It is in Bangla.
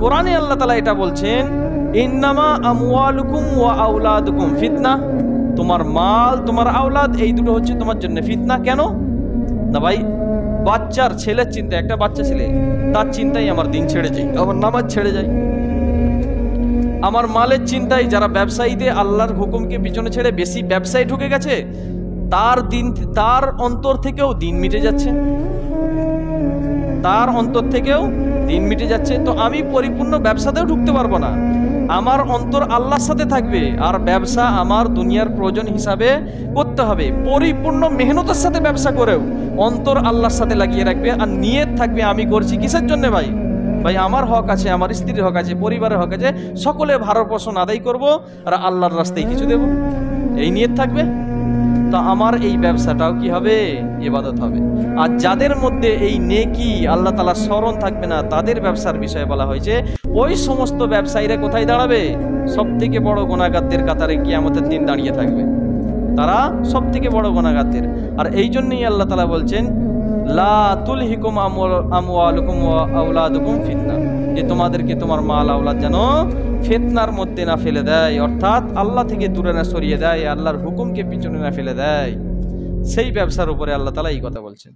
কোরআনে আল্লাহ তাআলা এটা বলছেন, ইন্নামা আমওয়ালুকুম ওয়া আওলাদুকুম ফিতনা। তোমার মাল, তোমার আওলাদ, এই দুটো হচ্ছে তোমার জন্য ফিতনা। কেন না ভাই, বাচ্চার ছেলের চিন্তা, একটা বাচ্চা ছেলে, তার চিন্তাই আমার দিন ছেড়ে যায়, আমার নামাজ ছেড়ে যায়। আমার মালের চিন্তায় যারা ব্যবসায়ীতে আল্লাহর হুকুমকে পিছনে ছেড়ে বেশি ব্যবসায় ঢুকে গেছে, তার অন্তর থেকেও দিন মিটে যাচ্ছে, তার অন্তর থেকেও দিন মিটে যাচ্ছে। তো আমি পরিপূর্ণ ব্যবসাতেও ঢুকতে পারবো না। আমার অন্তর আল্লাহর সাথে থাকবে, আর ব্যবসা আমার দুনিয়ার প্রয়োজন হিসাবে করতে হবে। পরিপূর্ণ মেহনতের সাথে ব্যবসা করেও অন্তর আল্লাহর সাথে লাগিয়ে রাখবে, আর নিয়ত থাকবে আমি করছি কিসের জন্য ভাই? ভাই আমার হক আছে, আমার স্ত্রীর হক আছে, পরিবারের হক আছে, সকলে ভারত পোষণ আদায় করব আর আল্লাহর রাস্তায় কিছু দেব, এই নিয়ত থাকবে। তো আমার এই ব্যবসাটাও কি হবে? ইবাদত হবে। আর যাদের মধ্যে এই নেকি, আল্লাহ তাআলার স্মরণ থাকবে না, তাদের ব্যবসার বিষয়ে বলা হয়েছে ওই সমস্ত ব্যবসায়ীরা কোথায় দাঁড়াবে? সব থেকে বড় গুনাহগারদের কাতারে কিয়ামতের দিন দাঁড়িয়ে থাকবে। তারা সব থেকে বড় গুনাহগারদের। আর এই জন্যই আল্লাহ তাআলা বলছেন, লা তুলহিকুম আমওয়ালুকুম ওয়া আওলাদুকুম ফিতনা, যে তোমাদেরকে তোমার মাল আওলাদ যেন ফিতনার মধ্যে না ফেলে দেয়, অর্থাৎ আল্লাহ থেকে দূরে না সরিয়ে দেয়, আল্লাহর হুকুমকে পিছনে না ফেলে দেয়। সেই ব্যবসার উপরে আল্লাহ তাআলা এই কথা বলছেন।